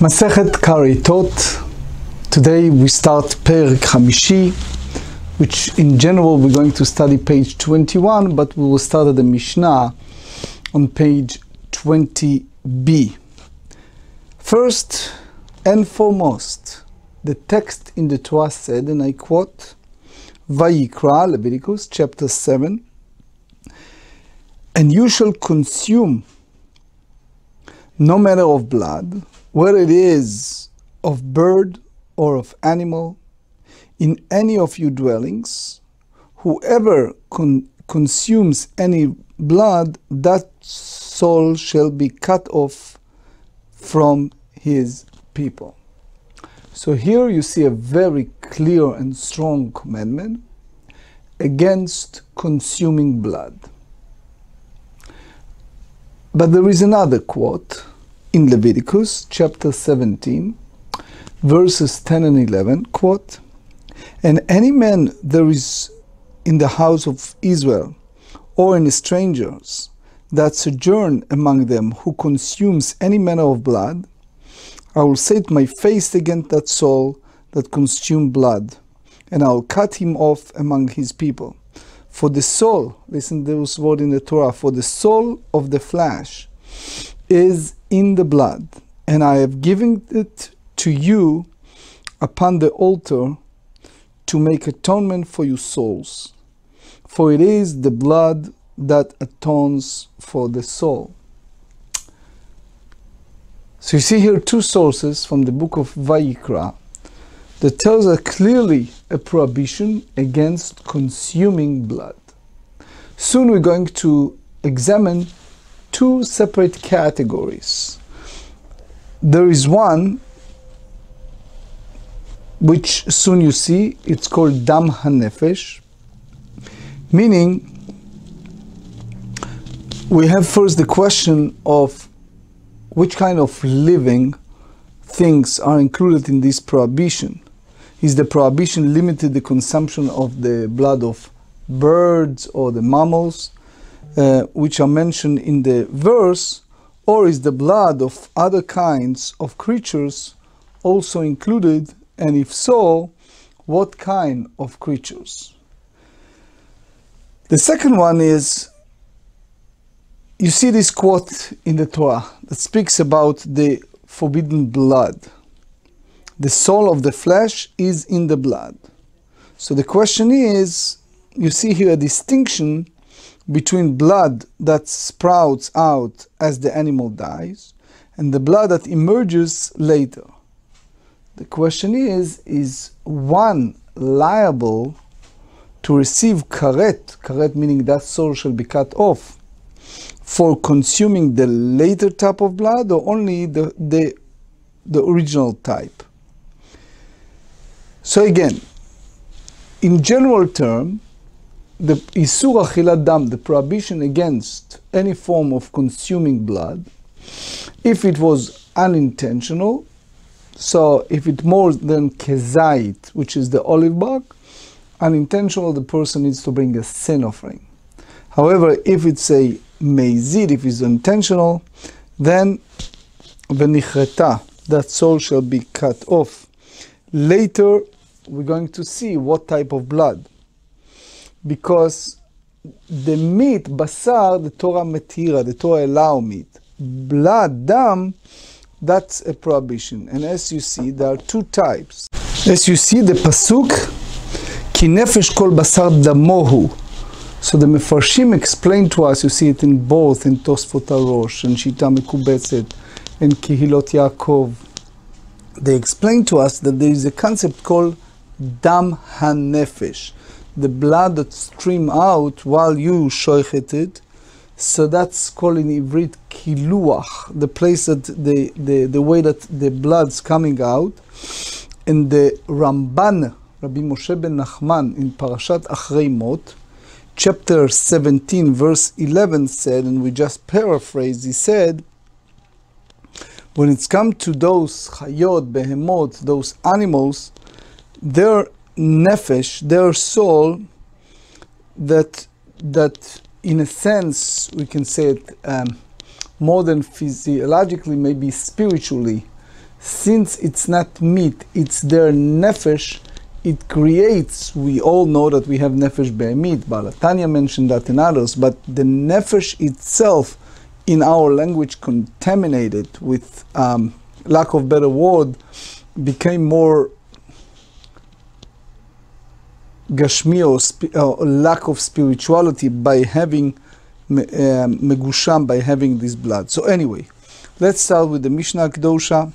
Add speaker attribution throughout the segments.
Speaker 1: מסכת כריתות. Today we start פרק חמישי, which in general we're going to study page 21, but we will start at the Mishnah on page 20b. First and foremost, the text in the Torah said, and I quote, Vayikra, Leviticus chapter 7, and you shall consume no manner of blood, whether it is of bird or of animal, in any of your dwellings. Whoever consumes any blood, that soul shall be cut off from his people. So here you see a very clear and strong commandment against consuming blood. But there is another quote in Leviticus chapter 17, verses 10 and 11, quote, and any man there is in the house of Israel or any strangers that sojourn among them who consumes any manner of blood, I will set my face against that soul that consumed blood, and I will cut him off among his people. For the soul, listen to this word in the Torah, for the soul of the flesh is in the blood, and I have given it to you upon the altar to make atonement for your souls. For it is the blood that atones for the soul. So you see here two sources from the book of Vayikra that tells us clearly a prohibition against consuming blood. Soon we're going to examine two separate categories. There is one which soon you see, it's called Dam HaNefesh, meaning we have first the question of which kind of living things are included in this prohibition. Is the prohibition limited to the consumption of the blood of birds or the mammals, which are mentioned in the verse, or is the blood of other kinds of creatures also included, and if so, what kind of creatures? The second one is, you see this quote in the Torah that speaks about the forbidden blood. The soul of the flesh is in the blood. So the question is, you see here a distinction between blood that sprouts out as the animal dies and the blood that emerges later. The question is one liable to receive karet, karet meaning that soul shall be cut off, for consuming the later type of blood, or only the original type? So again, in general term, the Isur Achilat Dam, the prohibition against any form of consuming blood, if it was unintentional, so if it's more than kezait, which is the olive bark, unintentional, the person needs to bring a sin offering. However, if it's a meizid, if it's intentional, then v'nichreta, that soul shall be cut off. Later, we're going to see what type of blood. Because the meat, basar, the Torah metira, the Torah allow meat. Blood, dam, that's a prohibition. And as you see, there are two types. As you see, the pasuk, ki nefesh kol basar damohu. So the Mefarshim explain to us, you see it in both, in Tosfot HaRosh, and Shita Mekubetzet, and Kehilot Yaakov. They explain to us that there is a concept called Dam HaNefesh, the blood that stream out while you shoichet it. So that's called in Ivrit Kiluach, the place that the way that the blood's coming out. And the Ramban, Rabbi Moshe ben Nachman, in Parashat Achrei Mot, chapter 17, verse 11 said, and we just paraphrase, he said, when it's come to those chayot, behemot, those animals, their nefesh, their soul, that in a sense, we can say it more than physiologically, maybe spiritually, since it's not meat, it's their nefesh, it creates, we all know that we have nefesh be'emit, Balatanya mentioned that in others, but the nefesh itself in our language contaminated with, lack of better word, became more gashmi or lack of spirituality by having megusham, by having this blood. So anyway, let's start with the Mishnah Kedosha.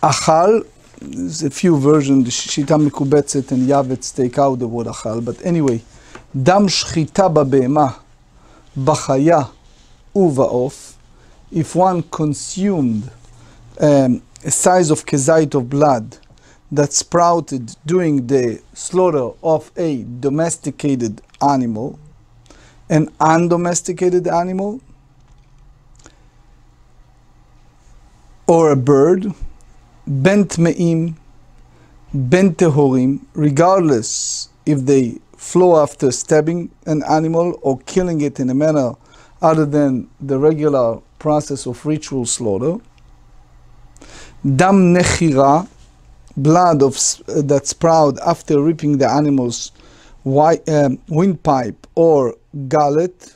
Speaker 1: Achal, there's a few versions, the Shita Mikubetzet and Yavetz take out the word achal, but anyway, dam shchita ba'be'ema, b'chaya uva'of, if one consumed a size of kezait of blood that sprouted during the slaughter of a domesticated animal, an undomesticated animal, or a bird, bent me'im, bent tehorim, regardless if they flow after stabbing an animal or killing it in a manner other than the regular process of ritual slaughter. Dam nechira, blood that sprout after ripping the animal's windpipe or gullet.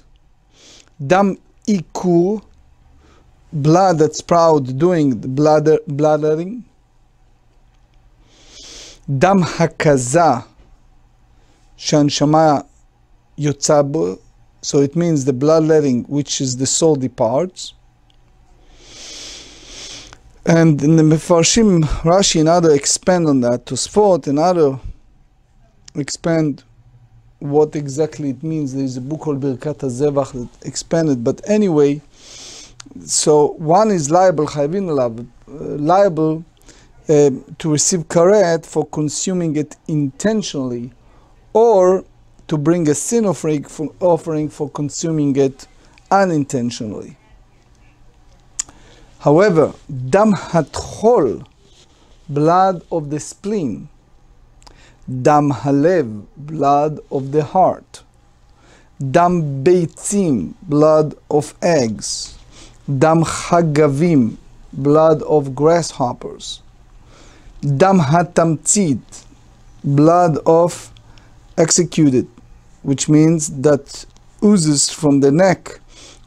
Speaker 1: Dam ikur, blood that sprout during the bladdering. Dam hakaza, shanshama yotzabo, so it means the bloodletting which is the soul departs. And in the Mefarshim, Rashi and other expand on that, Tosfot and other expand what exactly it means. There is a book called Birkat HaZevach that expanded, but anyway, so one is liable, liable to receive karet for consuming it intentionally, or to bring a sin offering for consuming it unintentionally. However, dam hatchol, blood of the spleen, dam halev, blood of the heart, dam beitzim, blood of eggs, dam chagavim, blood of grasshoppers, dam hatamtzit, blood of executed, which means that oozes from the neck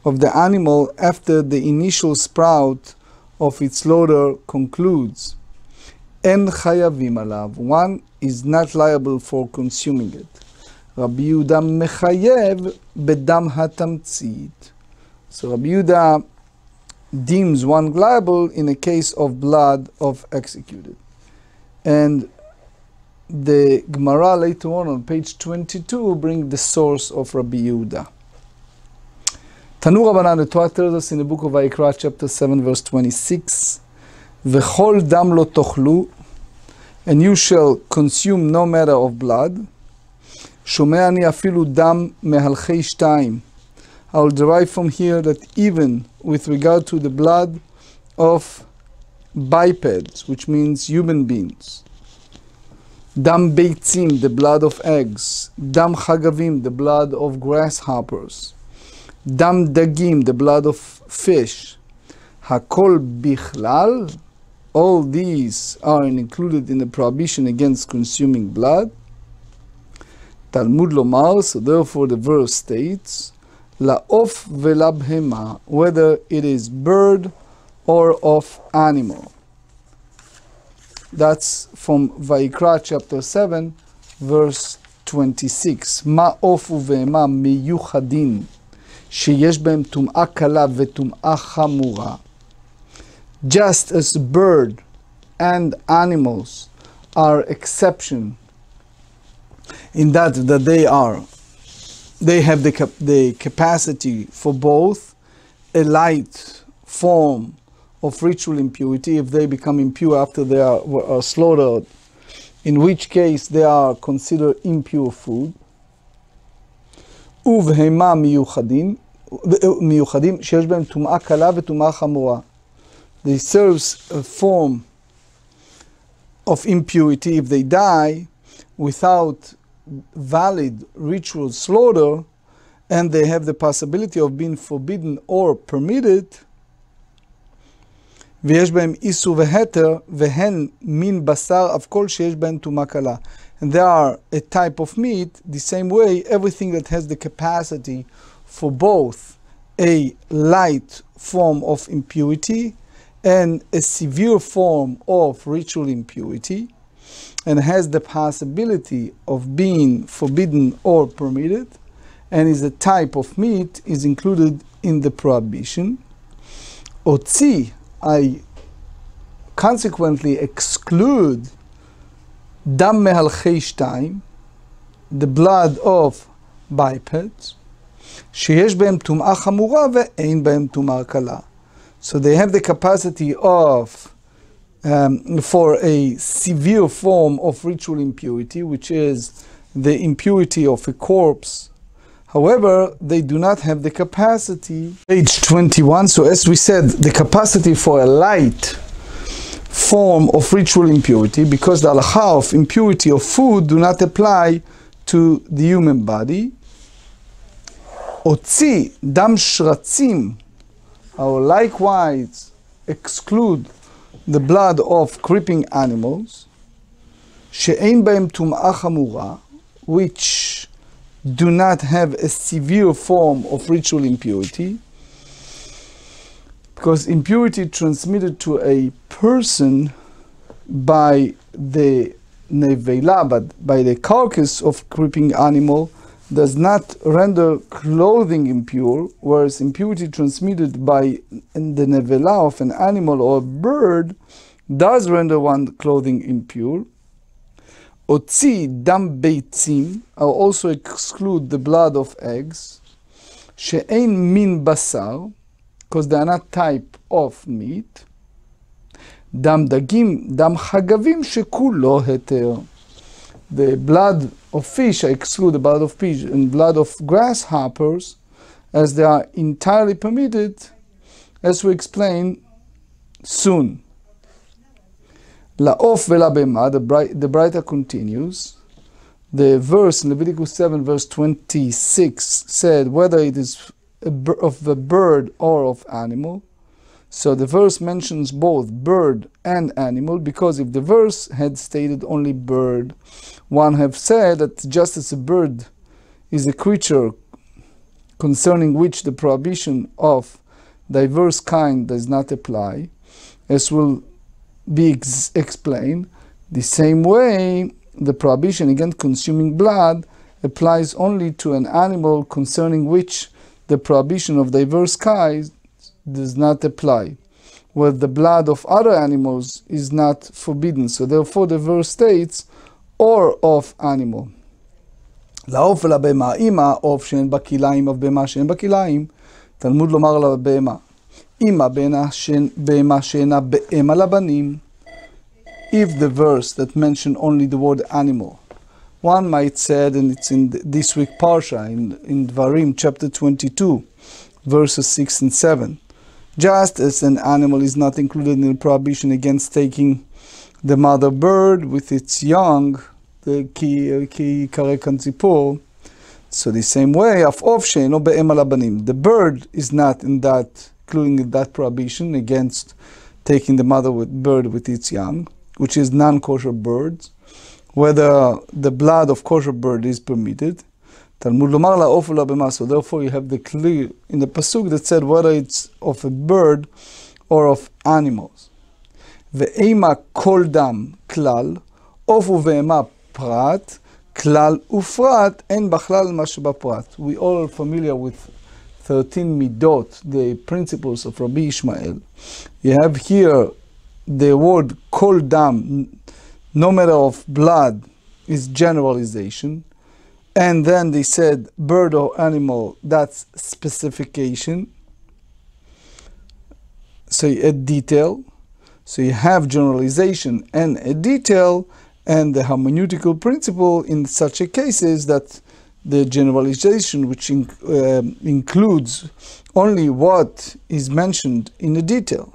Speaker 1: of the animal after the initial sprout of its slaughter concludes. En chayavim alav, one is not liable for consuming it. Rabbi Yehuda mechayev bedam hatamtzit. So Rabbi Yehuda deems one liable in a case of blood of executed. And the Gemara later on page 22 bring the source of Rabbi Yehuda. Tanu Rabbanan, the Torah tells us in the book of Vayikra, chapter 7, verse 26, V'chol dam lo tochlu, and you shall consume no matter of blood. Shomei ani afilu dam mehalchei shtayim. I will derive from here that even with regard to the blood of bipeds, which means human beings, dam beitzim, the blood of eggs, dam chagavim, the blood of grasshoppers, dam dagim, the blood of fish, hakol bichlal, all these are included in the prohibition against consuming blood. Talmud lomar, so therefore the verse states, la'of ve'labhema, whether it is bird or of animal. That's from Vayikra chapter 7, verse 26. Ma'of uve'ema miyuchadin, שיש בהם טומאה קלה וטומאה חמורה. Just as bird and animals are exception in that they have the capacity for both a light form of ritual impurity if they become impure after they are slaughtered, in which case they are considered impure food. ובהמה מיוחדים שיש בהם טומאה קלה וטומאה חמורה. They serve a form of impurity if they die without valid ritual slaughter, and they have the possibility of being forbidden or permitted. ויש בהם איסור והתר, והן מין בשר אף כל שיש בהם טומאה קלה. And they are a type of meat, the same way, everything that has the capacity for both a light form of impurity and a severe form of ritual impurity, and has the possibility of being forbidden or permitted, and is a type of meat, is included in the prohibition. Otzi, I consequently exclude dam mehalchei shtayim, the blood of bipeds, שיש בהם טומאה חמורה ואין בהם טומאה קלה. So they have the capacity of for a severe form of ritual impurity, which is the impurity of a corpse. However, they do not have the capacity. Page 21, so as we said, the capacity for a light form of ritual impurity, because the halakha of impurity of food do not apply to the human body. Otzi dam shratzim, or likewise exclude the blood of creeping animals, she'ein b'hem tum'ah chamura, which do not have a severe form of ritual impurity, because impurity transmitted to a person by the nevela, but by the carcass of creeping animal, does not render clothing impure, whereas impurity transmitted by the nevela of an animal or a bird does render one clothing impure. Otzi dam beitzim, I'll also exclude the blood of eggs, she'ein min basar, because they are not type of meat. Dam dagim, dam chagavim shekulo heter. The blood of fish, I exclude the blood of fish, and blood of grasshoppers, as they are entirely permitted, as we explain soon. La'of ve'la'bema, the Braita continues. The verse in Leviticus 7, verse 26 said whether it is of the bird or of animal. So the verse mentions both bird and animal, because if the verse had stated only bird, one have said that just as a bird is a creature concerning which the prohibition of diverse kind does not apply, as will be explained, the same way the prohibition against consuming blood applies only to an animal concerning which the prohibition of diverse kinds does not apply, where the blood of other animals is not forbidden. So therefore the verse states, or of animal. לעוף ולבהמה, אם העוף שאין בה כליים, אף בהמה שאין בה כליים, תלמוד לומר לבהמה, אם הבהמה שאינה בהמה לבנים. If the verse that mentioned only the word animal, one might say, and it's in this week Parsha, in Dvarim chapter 22, verses 6 and 7, just as an animal is not included in the prohibition against taking the mother bird with its young, the Karet kantzipor, so the same way, the bird is not in that, including that prohibition against taking the mother bird with its young, which is non-kosher birds, whether the blood of kosher bird is permitted. Talmud lomar la'of u'la'bema. So therefore you have the clear in the pasuk that said whether it's of a bird or of animals. Ve'ema kol dam klal, of u've'ema prat, klal ufrat, en bachlal ma shebaprat. We all are familiar with 13 midot, the principles of Rabbi Ishmael. You have here the word kol dam, no matter of blood, is generalization. And then they said bird or animal, that's specification. So you add detail. So you have generalization and a detail, and the hermeneutical principle in such a case is that the generalization, which includes only what is mentioned in the detail.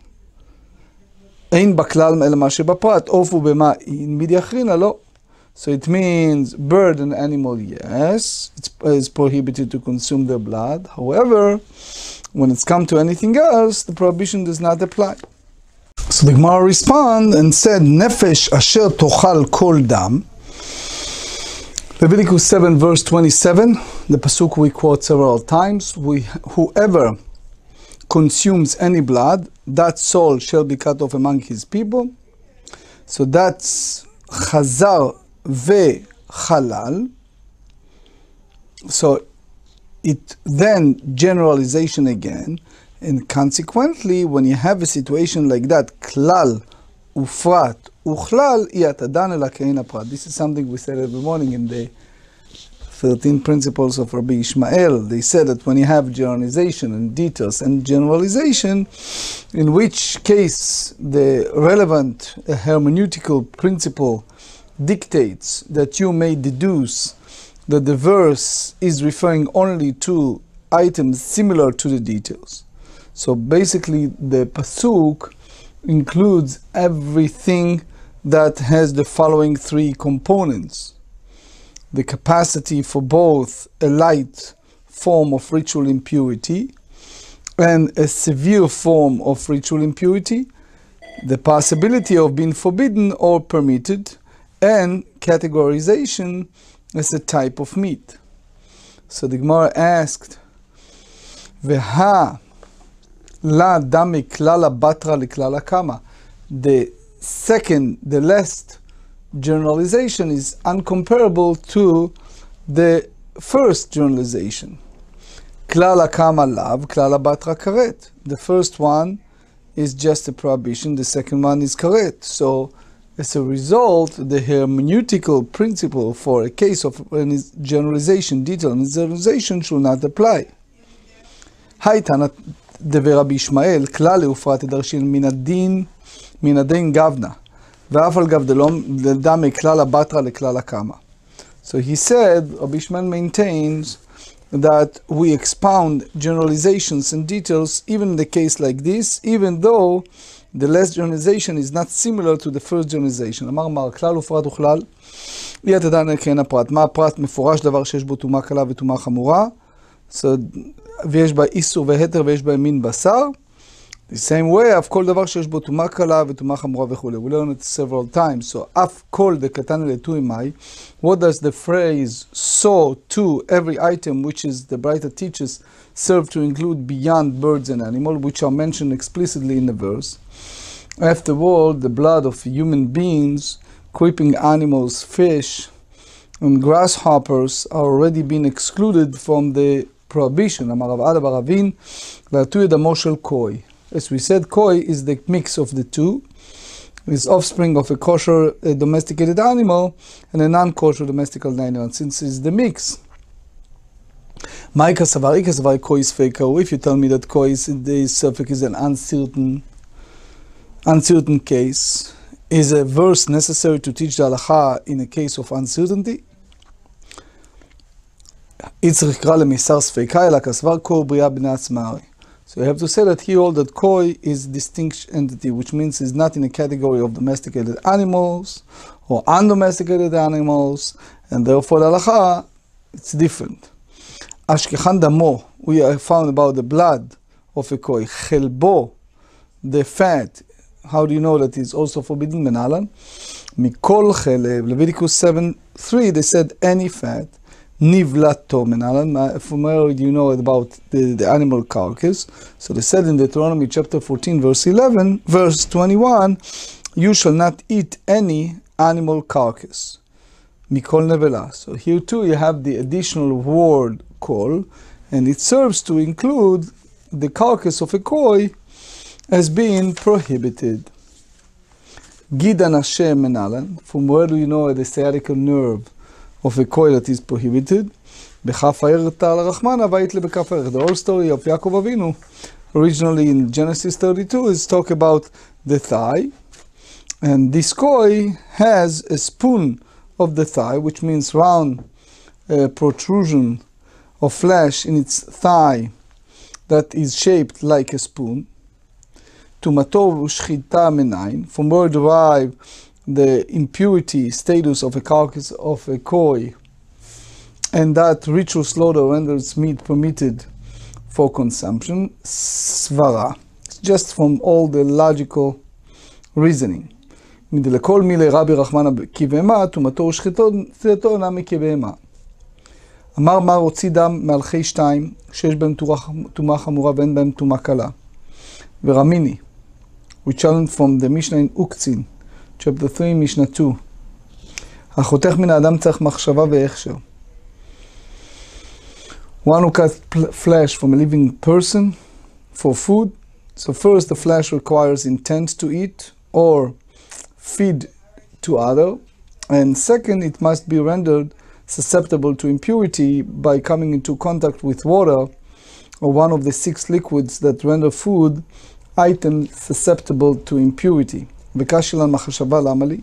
Speaker 1: Ein baklal el ma shebaprat, ofu bema in midyachrina lo. So it means bird and animal, yes, it's prohibited to consume their blood. However, when it's come to anything else, the prohibition does not apply. So the Gemara responded and said, Nefesh asher tochal kol dam. Leviticus 7 verse 27, the pasuk we quote several times, whoever consumes any blood, that soul shall be cut off among his people. So that's chazar ve halal. So it then generalization again, and consequently when you have a situation like that, klal ufrat uchlal iyatadan elakein aprat. This is something we said every morning in the 13 principles of Rabbi Ishmael. They said that when you have generalization and details and generalization, in which case the relevant hermeneutical principle dictates that you may deduce that the verse is referring only to items similar to the details. So basically the pasuk includes everything that has the following three components: the capacity for both a light form of ritual impurity and a severe form of ritual impurity, the possibility of being forbidden or permitted, and categorization as a type of meat. So the Gemara asked, Veha la dami klala batra li klala kama. The last generalization is uncomparable to the first generalization. Klala kama lav, klala batra karet. The first one is just a prohibition, the second one is karet. So as a result, the hermeneutical principle for a case of generalization, detail and generalization should not apply. Haitana de Rabbi Ishmael, klal ufrat darshin minadin gavna, ve'afal gavdelom ledame klala batra leklala kama. So he said, Rabbi Ishmael maintains that we expound generalizations and details even in the case like this, even though the last generalization is not similar to the first generalization. אמר כלל ופרט וכלל, אי התדענה כן הפרט. מה הפרט? מפורש דבר שיש בו תומה קלה ותומה חמורה. ויש בה איסור והתר ויש בה מין בשר. The same way, אף כל דבר שיש בו תומה קלה ותומה חמורה וכו'. We learned it several times. So, אף כל דקתן לתו ימי. What does the phrase so to every item, which is the Braita teaches, serve to include beyond birds and animals, which are mentioned explicitly in the verse? After all, the blood of human beings, creeping animals, fish, and grasshoppers are already being excluded from the prohibition. As we said, koi is the mix of the two. It's offspring of a kosher domesticated animal and a non-kosher domesticated animal. Since it's the mix, if you tell me that koi is the suffix is an uncertain case, is a verse necessary to teach the halacha in a case of uncertainty? So you have to say that he holds that koi is distinct entity, which means it's not in a category of domesticated animals or undomesticated animals, and therefore the halacha, it's different. Ashkechan damo, we have found about the blood of a koi. Chelbo, the fat, how do you know that it's also forbidden? Menalan. Mikol chelev, Leviticus 7:3, they said any fat. Nivlato menalan. From where do you know about the animal carcass? So they said in Deuteronomy chapter 14, verse 21, you shall not eat any animal carcass. Mikol nevela. So here too you have the additional word kol, and it serves to include the carcass of a koi as being prohibited. Gidan Hashem menalan. From where do you know the sciatic nerve of a koi that is prohibited? The whole story of Yaakov Avinu, originally in Genesis 32, is talk about the thigh, and this koi has a spoon of the thigh, which means round protrusion of flesh in its thigh that is shaped like a spoon. Tumato shchita menain, from where derive the impurity status of a carcass of a koi, and that ritual slaughter renders meat permitted for consumption. Svara, just from all the logical reasoning. לכל מילי רבי רחמנה כבהמה, טומאתו ושחיתתו אינה מכבהמה. אמר מר הוציא דם מהלכי 2, שיש בהם טומאה חמורה ואין בהם טומאה קלה. ורמיני, we challenge from the Mishnah in Uktzin, chapter 3, Mishnah 2. החותך מן האדם צריך מחשבה והכשר. One who cuts flesh from a living person for food. So first, the flesh requires intent to eat or feed to other. And second, it must be rendered susceptible to impurity by coming into contact with water or one of the 6 liquids that render food items susceptible to impurity. וקשילן מחשבה למה לי?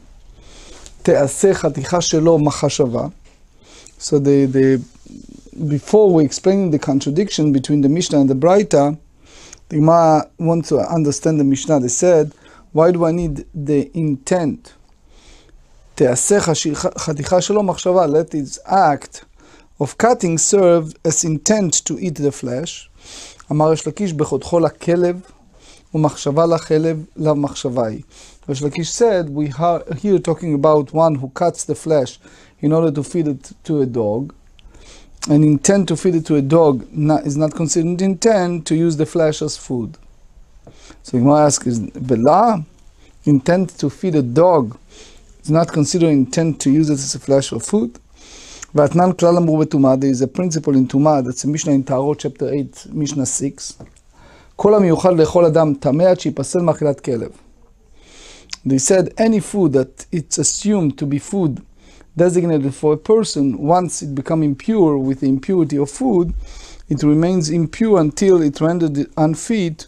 Speaker 1: תעשה חתיכה שלו מחשבה. So before we explain the contradiction between the Mishnah and the Braita, the Gemara wants to understand the Mishnah. They said, why do I need the intent? תעשה חתיכה שלו מחשבה. Let its act of cutting serve as intent to eat the flesh. אמר יש לקיש בחותכו לכלב ומחשבה לחלב למחשבה היא. Rish Lakish said, we are here talking about one who cuts the flesh in order to feed it to a dog. And intent to feed it to a dog is not considered intent to use the flesh as food. So Gemara asks, is Bela intent to feed a dog is not considered intent to use it as a flesh or food? Vatnan klal amru betumah, there is a principle in Tumah, that's a Mishnah in Tarot, chapter 8, Mishnah 6. כל המיוחד לאכול אדם טמא עד שיפסל מאכילת כלב. They said any food that it's assumed to be food designated for a person, once it becomes impure with the impurity of food, it remains impure until it rendered unfit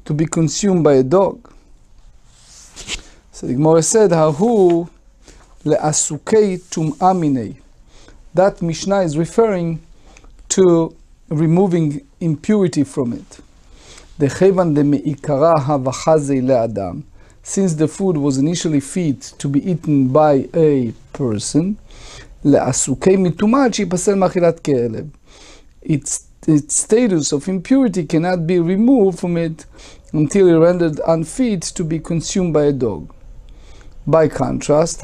Speaker 1: to be consumed by a dog. So the Gemara said, Hahu le'asukei tum'a minei. That Mishnah is referring to removing impurity from it. Dechevan de me'ikara havachazei le'adam. Since the food was initially fit to be eaten by a person, its status of impurity cannot be removed from it until it rendered unfit to be consumed by a dog. By contrast,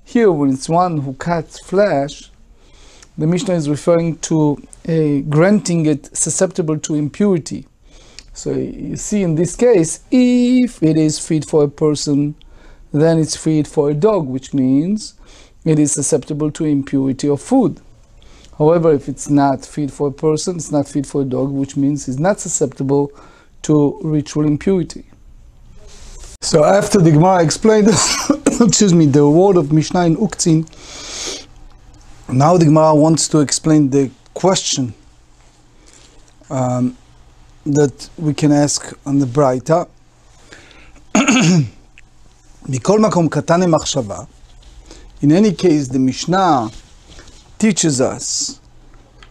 Speaker 1: here when it's one who cuts flesh, the Mishnah is referring to granting it susceptible to impurity. So you see in this case, if it is fit for a person, then it's fit for a dog, which means it is susceptible to impurity of food. However, if it's not fit for a person, it's not fit for a dog, which means it's not susceptible to ritual impurity. So after the Gemara explained, the word of Mishnah in Uktzin, now the Gemara wants to explain the question that we can ask on the Braita. Mikol makom katane machshava. In any case, the Mishnah teaches us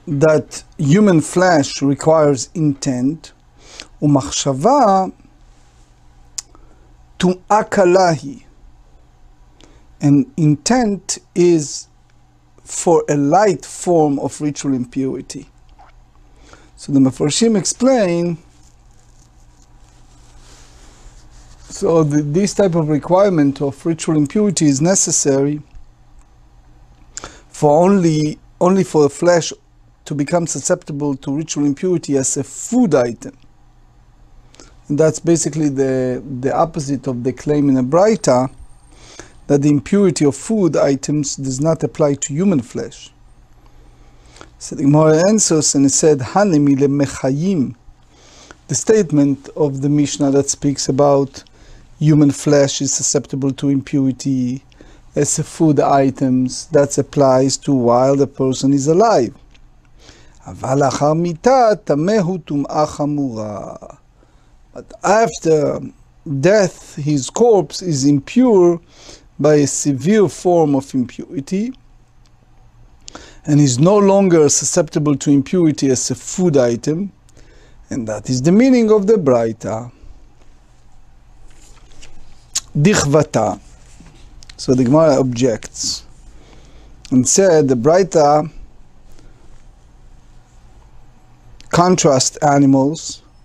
Speaker 1: that human flesh requires intent. Umachshava tum'a kalahi. And intent is for a light form of ritual impurity. So the Mefarshim explain, so this type of requirement of ritual impurity is necessary for only for the flesh to become susceptible to ritual impurity as a food item. And that's basically the opposite of the claim in a Braita, that the impurity of food items does not apply to human flesh. So the Gemara answers and it said, Hanemi lemechayim, the statement of the Mishnah that speaks about human flesh is susceptible to impurity as food items, that applies to while the person is alive. Aval achar mita tamehu tum'a chamura. But after death, his corpse is impure by a severe form of impurity, and is no longer susceptible to impurity as a food item, and that is the meaning of the Braita. Dichvata. So the Gemara objects and said the Braita contrast animals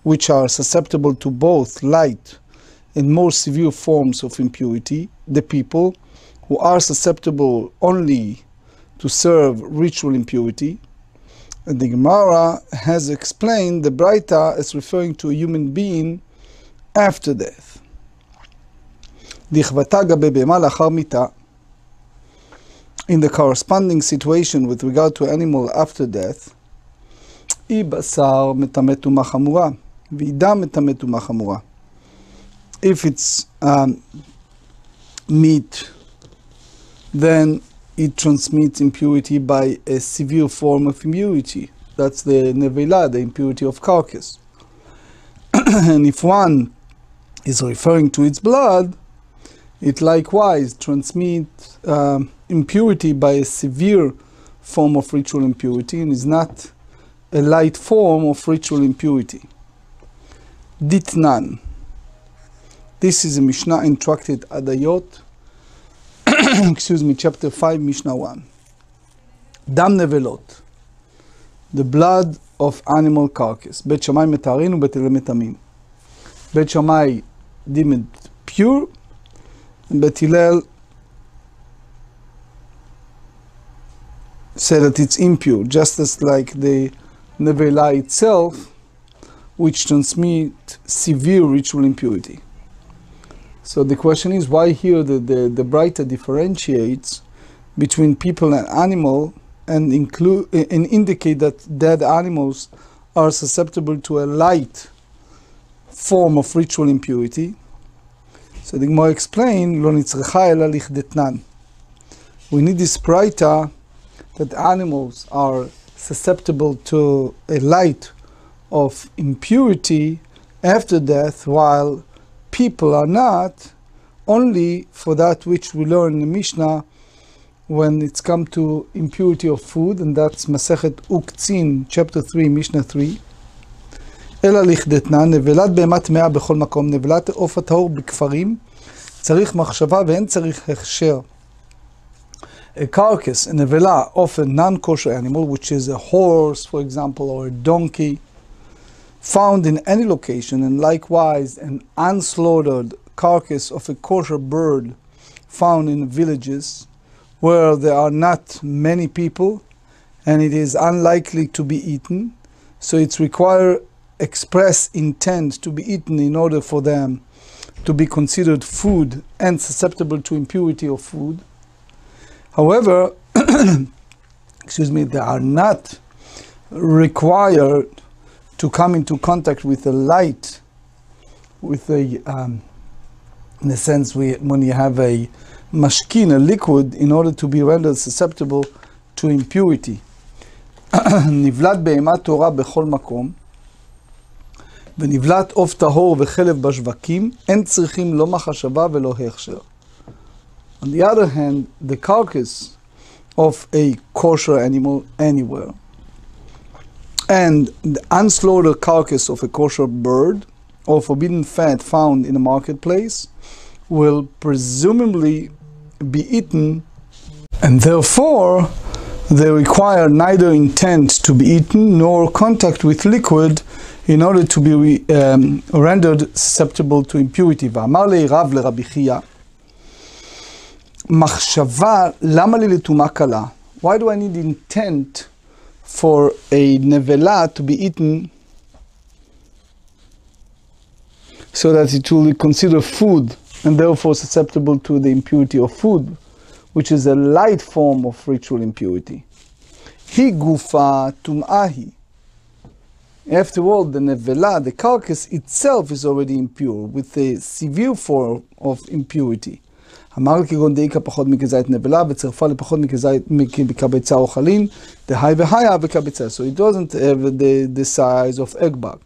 Speaker 1: which are susceptible to both light and more severe forms of impurity, the people who are susceptible only to serve ritual impurity. And the Gemara has explained the Braita as referring to a human being after death. In the corresponding situation with regard to animal after death, if it's meat, then it transmits impurity by a severe form of impurity. That's the nevela, the impurity of carcass. And if one is referring to its blood, it likewise transmits impurity by a severe form of ritual impurity and is not a light form of ritual impurity. Ditnan. This is a Mishnah in Tractate Adayot, chapter 5, Mishnah 1. Dam nevelot, the blood of animal carcass. Bet Shammai metarin ubet Hillel metamim. Bet Shammai deemed pure, and Bet Hillel said that it's impure, just as like the nevela itself, which transmit severe ritual impurity. So the question is, why here the Braita differentiates between people and animal and indicate that dead animals are susceptible to a light form of ritual impurity? So the Gemara explained, Lo nitzrecha ela lichdetnan. We need this Braita that animals are susceptible to a light of impurity after death, while people are not, only for that which we learn in the Mishnah when it's come to impurity of food, and that's Masechet Uktzin, chapter 3, Mishnah 3. אלא לכדתנן, נבלת בהמה טמאה בכל מקום, נבלת עוף הטהור בכפרים, צריך מחשבה ואין צריך הכשר. A carcass, a nevela of a non-kosher animal, which is a horse, for example, or a donkey, found in any location, and likewise an unslaughtered carcass of a kosher bird found in villages where there are not many people and it is unlikely to be eaten, so it's required express intent to be eaten in order for them to be considered food and susceptible to impurity of food. However, they are not required to come into contact with the light, with a, in a sense, when you have a mashkin, a liquid, in order to be rendered susceptible to impurity. נבלת בהמה תורה בכל מקום, ונבלת עוף טהור וחלב בשווקים, אין צריכים לא מחשבה ולא הכשר. On the other hand, the carcass of a kosher animal anywhere, and the unslaughtered carcass of a kosher bird or forbidden fat found in a marketplace will presumably be eaten, and therefore they require neither intent to be eaten nor contact with liquid in order to be rendered susceptible to impurity. ואמר לי רב לרבי חייא, מחשבה למה לי לטומאה קלה? Why do I need intent for a nevela to be eaten so that it will be considered food and therefore susceptible to the impurity of food, which is a light form of ritual impurity? Hi gufa tum'ahi. After all, the nevela, the carcass itself, is already impure with a severe form of impurity. אמר כגון דאיקה פחות מכזית נבלה וצרפה לפחות מכביצה אוכלין, דהי והיה וכביצה. So it doesn't have the size of egg bug,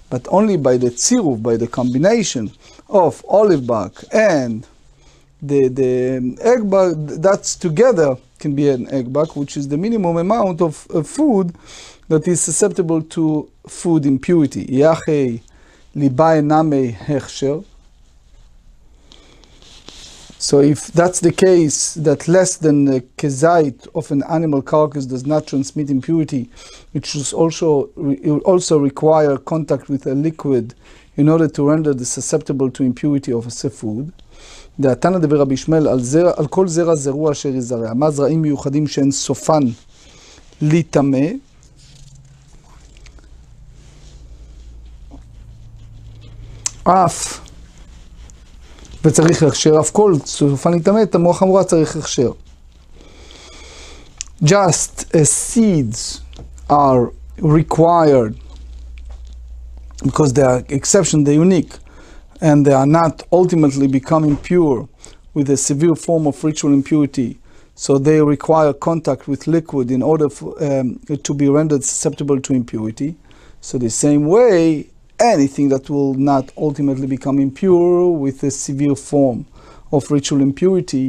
Speaker 1: but only by the tziruf, by the combination of olive bug and the egg bug, that's together can be an egg bug, which is the minimum amount of food that is susceptible to food impurity. יחי ליבה אינמי הכשר. So if that's the case, that less than the kezait of an animal carcass does not transmit impurity, it should also require contact with a liquid in order to render the susceptible to impurity of a food. דעתנא דבר רבי ישמעאל על כל זרע זרוע אשר יזרע, מה זרעים מיוחדים שאין סופן להיטמא, אף וצריך הכשר, אף כל סופן להיטמא, תמרוח חמורה צריך הכשר. Just as seeds are required, because they are exception, they're unique, and they are not ultimately becoming pure with a severe form of ritual impurity, so they require contact with liquid in order to be rendered susceptible to impurity. So the same way, anything that will not ultimately become impure with a severe form of ritual impurity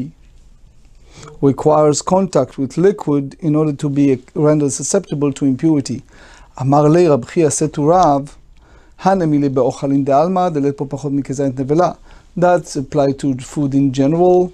Speaker 1: requires contact with liquid in order to be rendered susceptible to impurity. אמר לי רב חייא עשה to Rav, הנמילי באוכלין דעלמא, דלת פה פחות מכזית נבלה. That's applied to food in general,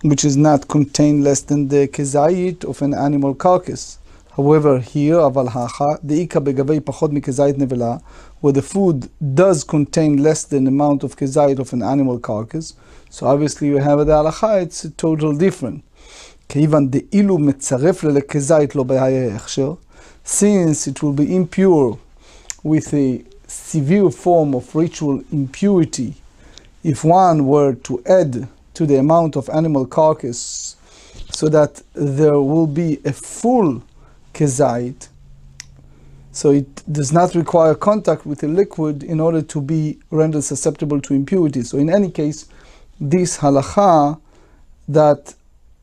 Speaker 1: which is not contained less than the kezait of an animal carcass. However, here, אבל הכה, דאיקה בגבי פחות מכזית נבלה, where the food does contain less than the amount of kezait of an animal carcass, so obviously you have the halacha, it's totally different. כיוון דאילו מצרף ללכזית לא בהיה הכשר, since it will be impure with a severe form of ritual impurity, if one were to add to the amount of animal carcass so that there will be a full kezait, so it does not require contact with a liquid in order to be rendered susceptible to impurity. So in any case, this halacha that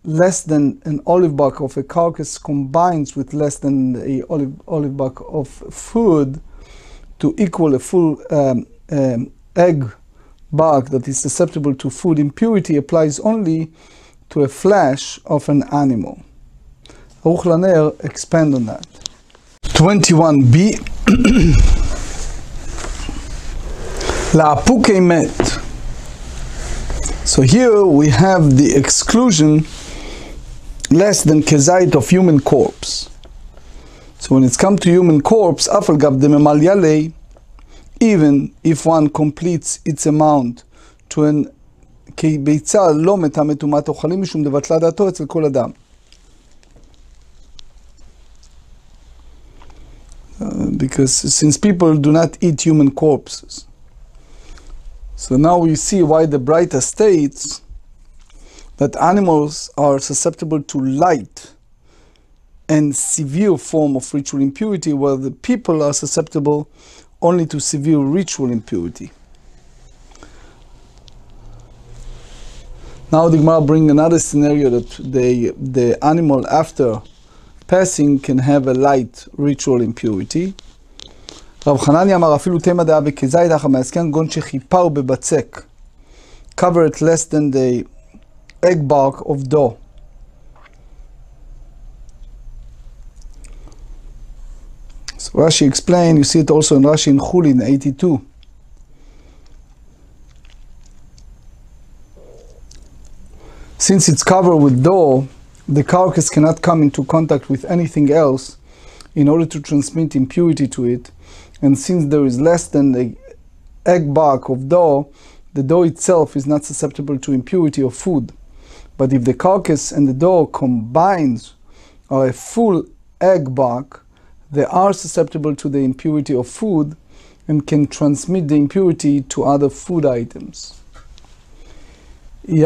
Speaker 1: less than an olive bark of a carcass combines with less than a olive bark of food to equal a full egg bark that is susceptible to food impurity applies only to a flesh of an animal. Aruch Laner expand on that. 21b La'apukei met. So here we have the exclusion less than kezait of human corpse. So when it's come to human corpse, afal gav dememalyalei, even if one completes its amount to an כביצה לא מתה מטומאת אוכלים משום דבטלה דעתו אצל כל אדם. Because since people do not eat human corpses. So now we see why the Braita states that animals are susceptible to light and severe form of ritual impurity, while the people are susceptible only to severe ritual impurity. Now the Gemara brings another scenario that the animal after passing can have a light ritual impurity. רב חנניה אמר אפילו תמה דעה בכזית אך המעסקן גון שחיפר בבצק, cover it less than the egg bark of dough. So Rashi explained, you see it also in Rashi in Chulin 82. Since it's covered with dough, the carcass cannot come into contact with anything else in order to transmit impurity to it, and since there is less than the egg bark of dough, the dough itself is not susceptible to impurity of food. But if the carcass and the dough combines are a full egg bark, they are susceptible to the impurity of food and can transmit the impurity to other food items. If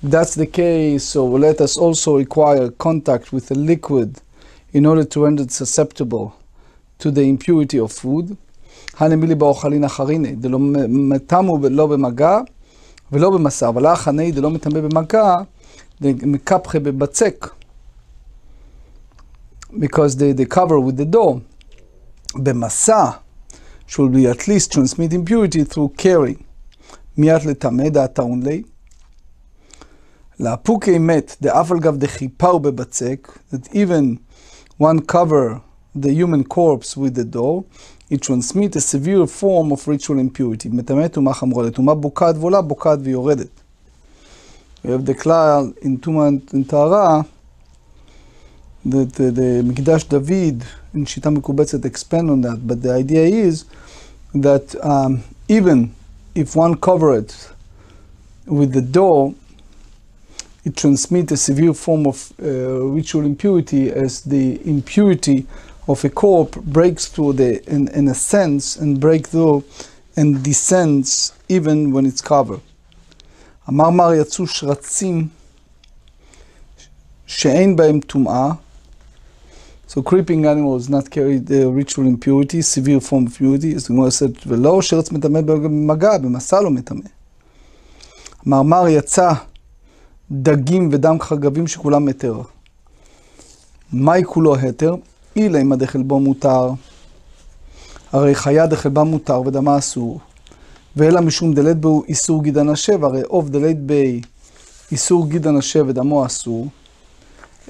Speaker 1: that's the case, so let us also require contact with a liquid in order to render it susceptible to the impurity of food. הנמילי באוכלין אחריני, דלא מטמו ולא במגע ולא במסע, אבל החני דלא מטמא במגע, מקפחה בבצק, because they cover with the dough. במסע should be at least transmit impurity through carrying. מיד לטמא דעתאון לי. לאפוקי מת דאף על גב דחיפר בבצק, that even one cover the human corpse with the door, it transmits a severe form of ritual impurity. מטמא טומאה חמורה, טומאה בוקעת ועולה, בוקעת ויורדת. We have declared in Tumah and Tahara that the Mikdash David in Shita Mekubetzet expand on that, but the idea is that even if one cover it with the door, it transmits a severe form of ritual impurity, as the impurity of a corpse breaks through in a sense, and break through and descends even when it's covered. אמר מר יצאו שרצים שאין בהם טומאה. So creeping animals not carry the ritual impurity, severe form of impurity. אז כמו עשת, ולא שרץ מטמא במגע, במסע לא מטמא. אמר מר יצא דגים ודם חגבים שכולם מתר. מהי כולו התר? אילה אם הדחלבו מותר. הרי חיה דחלבה מותר ודמה אסור. ואלה משום דלת בו איסור גיד הנשב, הרי אוף דלת בי איסור גיד הנשב ודמו אסור.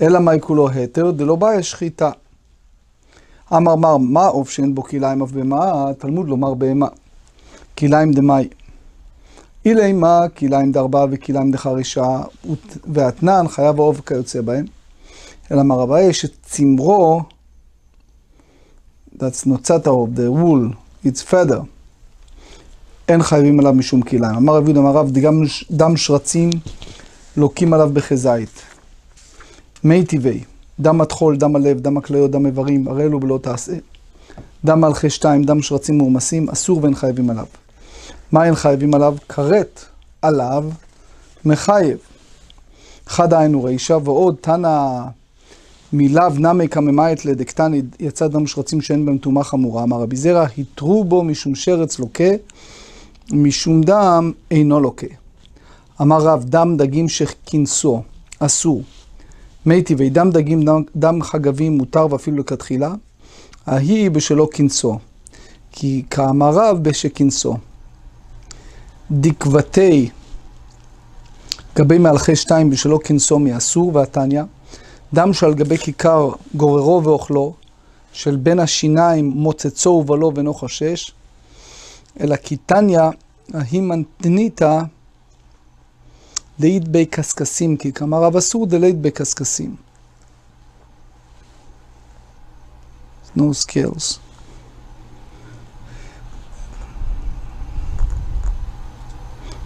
Speaker 1: אלא מהי כולו התר? דלא בעיה שחיטה. אמר מר, מה אוף שאין בו כליים אף במה? תלמוד לומר בהמה. כליים דמאי. אילי מה, כליים דרבה וכליים דחרישה, ואתנן, חייב האוב כיוצא בהם. אלא מר הבעיה שצמרו, that's נוצת האוב, the wool, it's feather. אין חייבים עליו משום כליים. אמר רבי יהודה אמר רב, דם שרצים לוקים עליו בחזית. מי טבעי, דם התחול, דם הלב, דם הכליות, דם איברים, הרי אלו ולא תעשה. דם מלכי שתיים, דם שרצים מורמסים, אסור ואין חייבים עליו. מה אין חייבים עליו? כרת עליו מחייב. חד היינו רישה, ועוד תנא מילאו נמי כממית לדקתני, יצא דם שרצים שאין בהם טומאה חמורה. אמר רבי זרע, התרו בו משום שרץ לוקה, משום דם אינו לוקה. אמר רב, דם דגים שכינסו, אסור. מי טבעי, דם דגים, דם חגבים מותר ואפילו לכתחילה, ההיא בשלו כינסו. כי כאמר רב בשכינסו. דקבתי, גבי מהלכי שתיים בשלו כינסו מאסור, והתניא, דם שעל גבי כיכר גוררו ואוכלו, של בין השיניים מוצצו ובלו ואינו חושש, אלא כי תניא ההיא מנתניתא דאית בי קסקסים, כי כאמר רב אסור דלית בי קסקסים. No scales.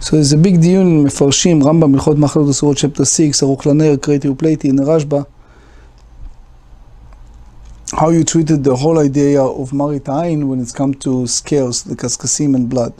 Speaker 1: So there's a big deal in מפרשים, רמב"ם, הלכות מחלות אסורות, chapter 6, ערוך לנר, קריטי ופלייטי, in רשב"א, how you treated the whole idea of marit ayin when it's come to scales, the kaskasim and blood.